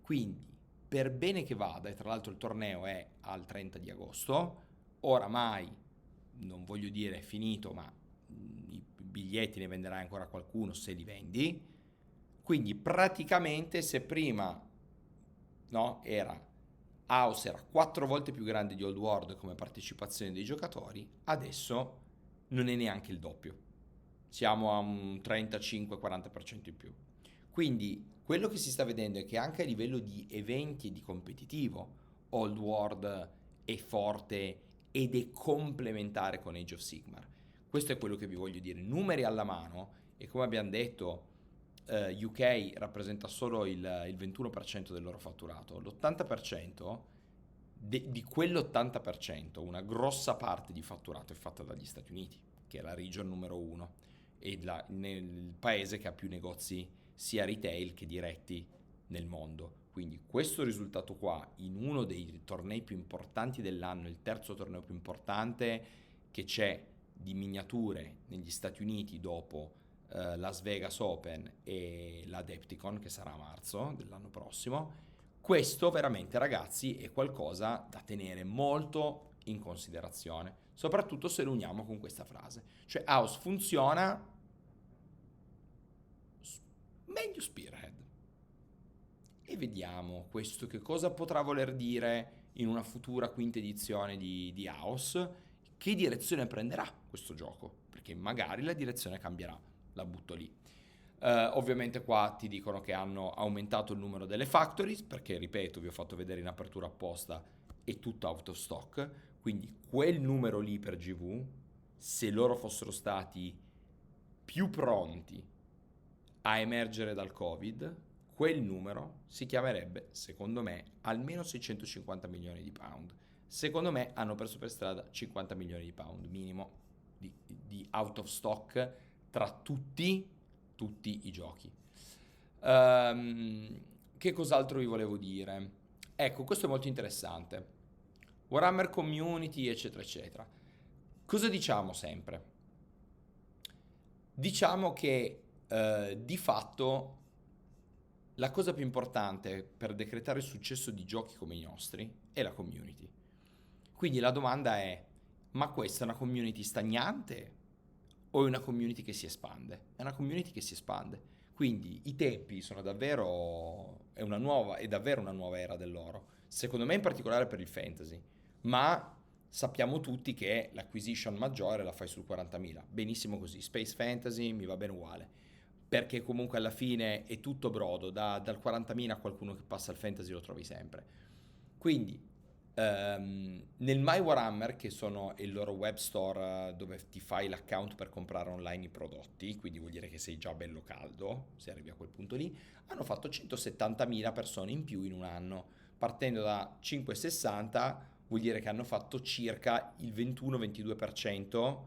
Quindi, per bene che vada, e tra l'altro il torneo è al 30 di agosto, oramai, non voglio dire è finito, ma i biglietti ne venderai ancora qualcuno se li vendi. Quindi praticamente se prima no, House era 4 volte più grande di Old World come partecipazione dei giocatori, adesso non è neanche il doppio. Siamo a un 35-40% in più. Quindi quello che si sta vedendo è che anche a livello di eventi e di competitivo Old World è forte ed è complementare con Age of Sigmar. Questo è quello che vi voglio dire, numeri alla mano, e come abbiamo detto UK rappresenta solo il 21% del loro fatturato, l'80% di quell'80%, una grossa parte di fatturato è fatta dagli Stati Uniti, che è la region numero 1 e nel paese che ha più negozi sia retail che diretti nel mondo. Quindi questo risultato qua in uno dei tornei più importanti dell'anno, il terzo torneo più importante che c'è di miniature negli Stati Uniti dopo Las Vegas Open e l'Adepticon che sarà a marzo dell'anno prossimo, questo veramente ragazzi è qualcosa da tenere molto in considerazione, soprattutto se lo uniamo con questa frase, cioè House funziona meglio Spearhead. E vediamo questo che cosa potrà voler dire in una futura quinta edizione di House, che direzione prenderà questo gioco, perché magari la direzione cambierà, la butto lì. Ovviamente qua ti dicono che hanno aumentato il numero delle factories, perché ripeto, vi ho fatto vedere in apertura apposta, è tutto out of stock, quindi quel numero lì per GV, se loro fossero stati più pronti a emergere dal Covid, quel numero si chiamerebbe, secondo me, almeno 650 milioni di pound. Secondo me hanno perso per strada 50 milioni di pound minimo di out of stock tra tutti i giochi. Che cos'altro vi volevo dire? Ecco, questo è molto interessante. Warhammer Community, eccetera, eccetera. Cosa diciamo sempre? Diciamo che di fatto la cosa più importante per decretare il successo di giochi come i nostri è la community. Quindi la domanda è: ma questa è una community stagnante o è una community che si espande? È una community che si espande. Quindi i tempi sono davvero è davvero una nuova era del loro. Secondo me in particolare per il fantasy, ma sappiamo tutti che l'acquisition maggiore la fai sul 40.000. Benissimo così, Space Fantasy mi va bene uguale, perché comunque alla fine è tutto brodo, dal 40.000 a qualcuno che passa al fantasy lo trovi sempre. Quindi nel My Warhammer, che sono il loro web store dove ti fai l'account per comprare online i prodotti, quindi vuol dire che sei già bello caldo, se arrivi a quel punto lì, hanno fatto 170.000 persone in più in un anno, partendo da 560 vuol dire che hanno fatto circa il 21-22%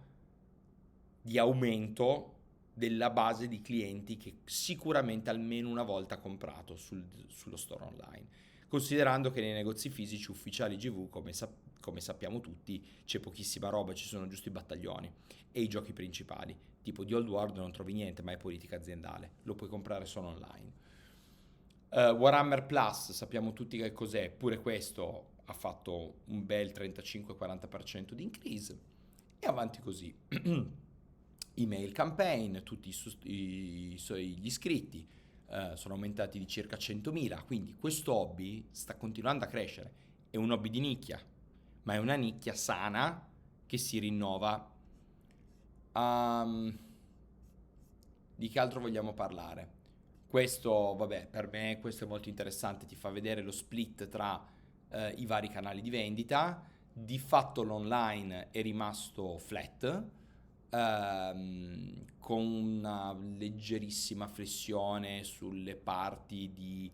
di aumento della base di clienti che sicuramente almeno una volta ha comprato sullo store online. Considerando che nei negozi fisici ufficiali GV, come sappiamo tutti, c'è pochissima roba, ci sono giusto i battaglioni e i giochi principali. Tipo di Old World non trovi niente, ma è politica aziendale, lo puoi comprare solo online. Warhammer Plus, sappiamo tutti che cos'è, pure questo ha fatto un bel 35-40% di increase e avanti così. Email campaign, tutti gli iscritti sono aumentati di circa 100.000, quindi questo hobby sta continuando a crescere. È un hobby di nicchia, ma è una nicchia sana che si rinnova. Di che altro vogliamo parlare? Questo, vabbè, per me questo è molto interessante, ti fa vedere lo split tra i vari canali di vendita. Di fatto l'online è rimasto flat, con una leggerissima flessione sulle parti di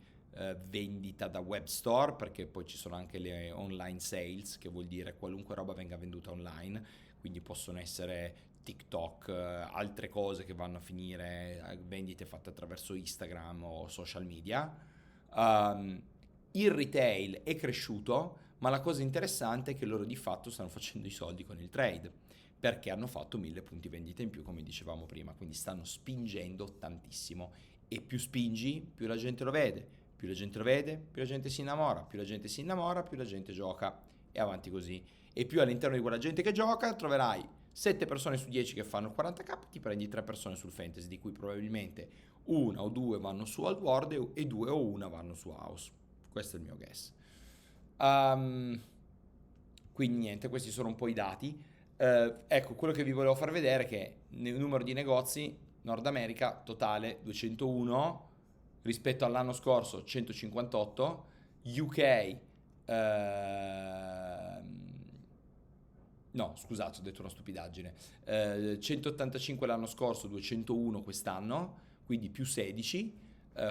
vendita da web store, perché poi ci sono anche le online sales, che vuol dire qualunque roba venga venduta online, quindi possono essere TikTok, altre cose che vanno a finire vendite fatte attraverso Instagram o social media. Il retail è cresciuto, ma la cosa interessante è che loro di fatto stanno facendo i soldi con il trade, perché hanno fatto 1000 punti vendita in più, come dicevamo prima, quindi stanno spingendo tantissimo e più spingi, più la gente lo vede, più la gente lo vede, più la gente si innamora, più la gente si innamora, più la gente gioca e avanti così. E più all'interno di quella gente che gioca troverai 7 persone su 10 che fanno 40k, ti prendi 3 persone sul fantasy, di cui probabilmente una o due vanno su Old World e due o una vanno su House. Questo è il mio guess. Quindi niente, questi sono un po' i dati. Ecco, quello che vi volevo far vedere è che nel numero di negozi, Nord America totale 201 rispetto all'anno scorso 158, UK no, scusate, ho detto una stupidaggine. 185 l'anno scorso, 201 quest'anno, quindi più 16.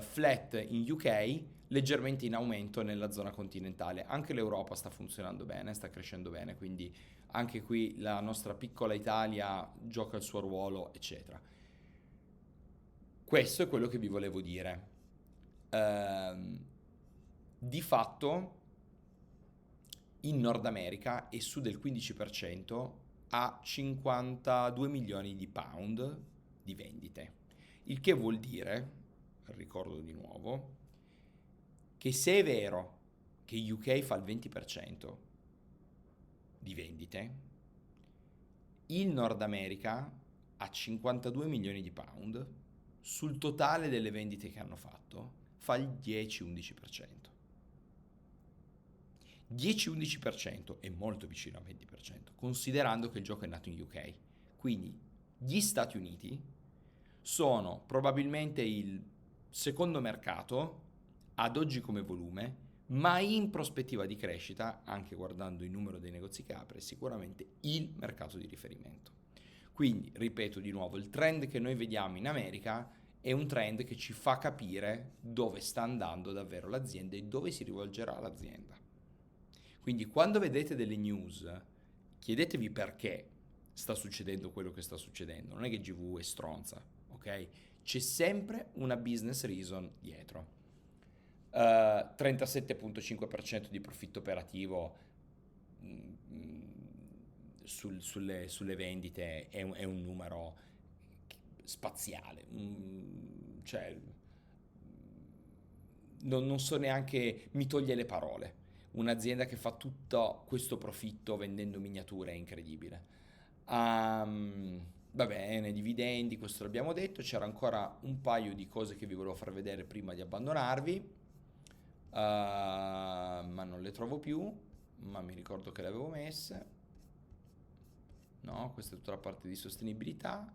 Flat in UK, leggermente in aumento nella zona continentale. Anche l'Europa sta funzionando bene, sta crescendo bene, quindi anche qui la nostra piccola Italia gioca il suo ruolo, eccetera. Questo è quello che vi volevo dire. Di fatto in Nord America è su del 15% a 52 milioni di pound di vendite. Il che vuol dire, ricordo di nuovo, che se è vero che UK fa il 20% di vendite, il Nord America ha 52 milioni di pound sul totale delle vendite che hanno fatto fa il 10-11%. 10-11% è molto vicino al 20%, considerando che il gioco è nato in UK. Quindi gli Stati Uniti sono probabilmente il secondo mercato ad oggi come volume, ma in prospettiva di crescita, anche guardando il numero dei negozi che apre, sicuramente il mercato di riferimento. Quindi, ripeto di nuovo, il trend che noi vediamo in America è un trend che ci fa capire dove sta andando davvero l'azienda e dove si rivolgerà l'azienda. Quindi quando vedete delle news, chiedetevi perché sta succedendo quello che sta succedendo. Non è che GV è stronza, ok? C'è sempre una business reason dietro. 37,5% di profitto operativo sulle vendite è un numero spaziale. Cioè, non so neanche, mi toglie le parole. Un'azienda che fa tutto questo profitto vendendo miniature è incredibile. Va bene, dividendi, questo l'abbiamo detto. C'era ancora un paio di cose che vi volevo far vedere prima di abbandonarvi. Ma non le trovo più, ma mi ricordo che le avevo messe. No, questa è tutta la parte di sostenibilità.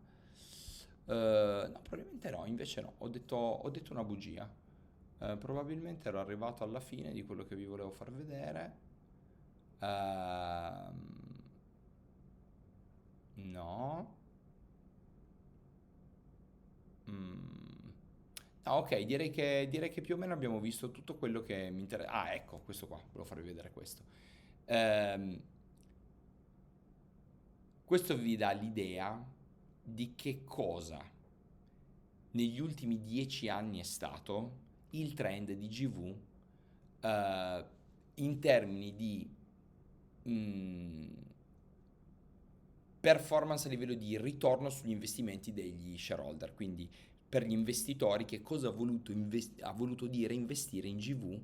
No, probabilmente no, invece no, ho detto una bugia. Probabilmente ero arrivato alla fine di quello che vi volevo far vedere. No. Mm. Ah, ok, direi che più o meno abbiamo visto tutto quello che mi interessa. Ah, ecco, questo qua, volevo farvi vedere questo. Ehm, Questo vi dà l'idea di che cosa negli ultimi 10 anni è stato il trend di GV eh, in termini di mm, performance a livello di ritorno sugli investimenti degli shareholder, quindi per gli investitori che cosa ha voluto dire investire in GV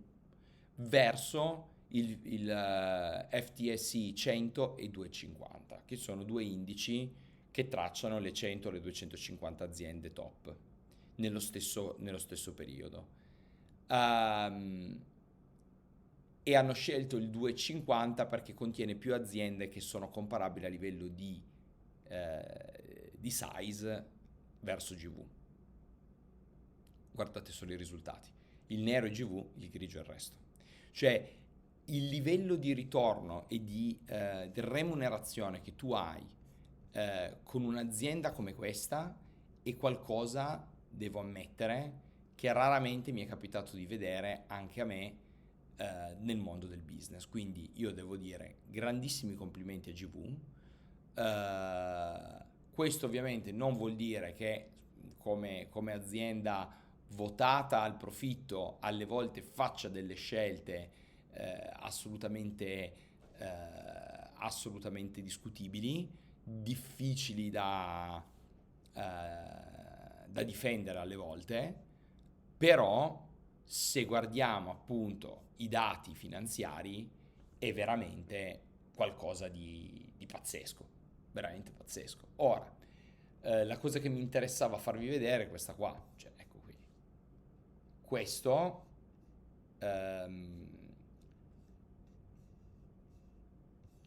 verso il FTSE 100 e 250, che sono due indici che tracciano le 100 e le 250 aziende top nello stesso periodo. Um, e hanno scelto il 250 perché contiene più aziende che sono comparabili a livello di size verso GV. Guardate solo i risultati. Il nero è GV, il grigio è il resto. Cioè il livello di ritorno e di remunerazione che tu hai con un'azienda come questa è qualcosa, devo ammettere, che raramente mi è capitato di vedere anche a me nel mondo del business. Quindi io devo dire grandissimi complimenti a GV. Questo ovviamente non vuol dire che come azienda votata al profitto alle volte faccia delle scelte assolutamente, assolutamente discutibili, difficili da difendere alle volte, però se guardiamo appunto i dati finanziari è veramente qualcosa di pazzesco, veramente pazzesco. Ora, la cosa che mi interessava farvi vedere è questa qua, cioè ecco qui. Questo ehm,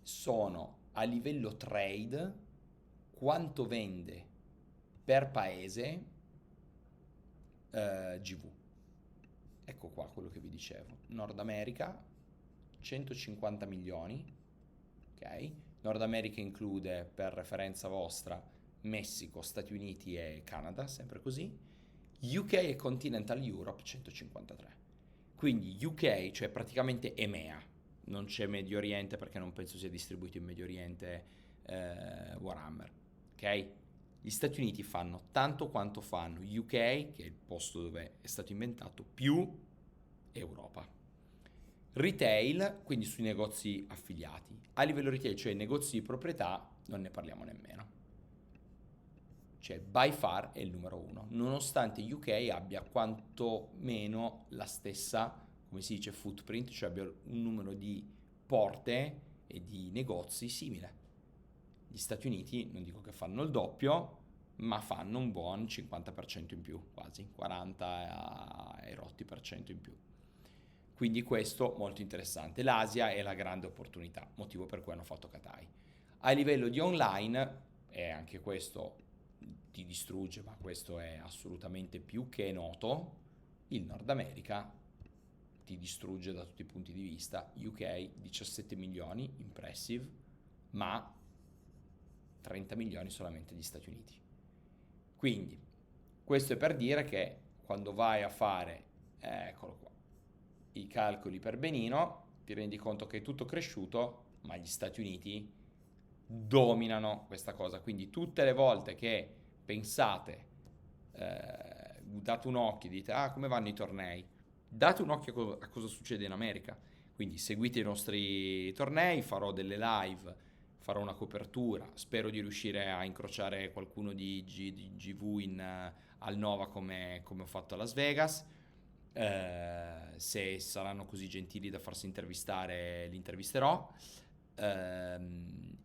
sono a livello trade quanto vende per paese GV. Ecco qua quello che vi dicevo. Nord America 150 milioni, ok? Nord America include, per referenza vostra, Messico, Stati Uniti e Canada, sempre così. UK e Continental Europe 153. Quindi UK, cioè praticamente EMEA, non c'è Medio Oriente perché non penso sia distribuito in Medio Oriente Warhammer, ok? Gli Stati Uniti fanno tanto quanto fanno UK, che è il posto dove è stato inventato, più Europa. Retail, quindi sui negozi affiliati. A livello retail, cioè negozi di proprietà, non ne parliamo nemmeno. Cioè, by far è il numero uno, nonostante UK abbia quantomeno la stessa, come si dice, footprint, cioè abbia un numero di porte e di negozi simile. Gli Stati Uniti, non dico che fanno il doppio, ma fanno un buon 50% in più, quasi 40 e rotti per cento in più. Quindi questo molto interessante. L'Asia è la grande opportunità, motivo per cui hanno fatto Katai. A livello di online, e anche questo ti distrugge, ma questo è assolutamente più che noto, il Nord America ti distrugge da tutti i punti di vista. UK 17 milioni, impressive, ma 30 milioni solamente gli Stati Uniti. Quindi questo è per dire che quando vai a fare, eccolo qua, i calcoli per benino, ti rendi conto che è tutto cresciuto, ma gli Stati Uniti dominano questa cosa. Quindi tutte le volte che pensate, date un occhio, dite come vanno i tornei, date un occhio a cosa succede in America. Quindi seguite i nostri tornei, farò delle live, farò una copertura, spero di riuscire a incrociare qualcuno di GV al Nova come ho fatto a Las Vegas. Se saranno così gentili da farsi intervistare, li intervisterò.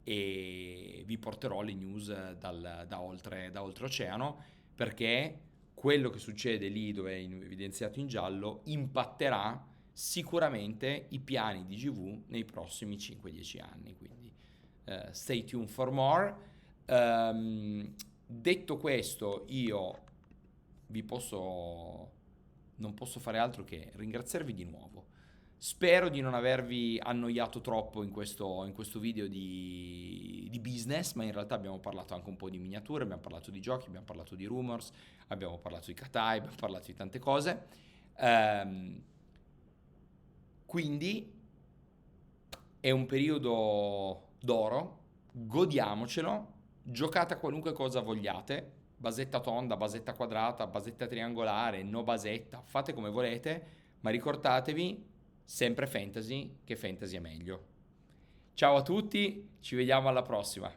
E vi porterò le news da oltre oceano, perché quello che succede lì dove è evidenziato in giallo impatterà sicuramente i piani di GV nei prossimi 5-10 anni, quindi stay tuned for more. Detto questo, io non posso fare altro che ringraziarvi di nuovo. Spero di non avervi annoiato troppo in questo video di business, ma in realtà abbiamo parlato anche un po' di miniature, abbiamo parlato di giochi, abbiamo parlato di rumors, abbiamo parlato di Katai, abbiamo parlato di tante cose. Quindi è un periodo d'oro, godiamocelo, giocate a qualunque cosa vogliate, basetta tonda, basetta quadrata, basetta triangolare, no basetta, fate come volete, ma ricordatevi sempre fantasy, che fantasy è meglio. Ciao a tutti, ci vediamo alla prossima.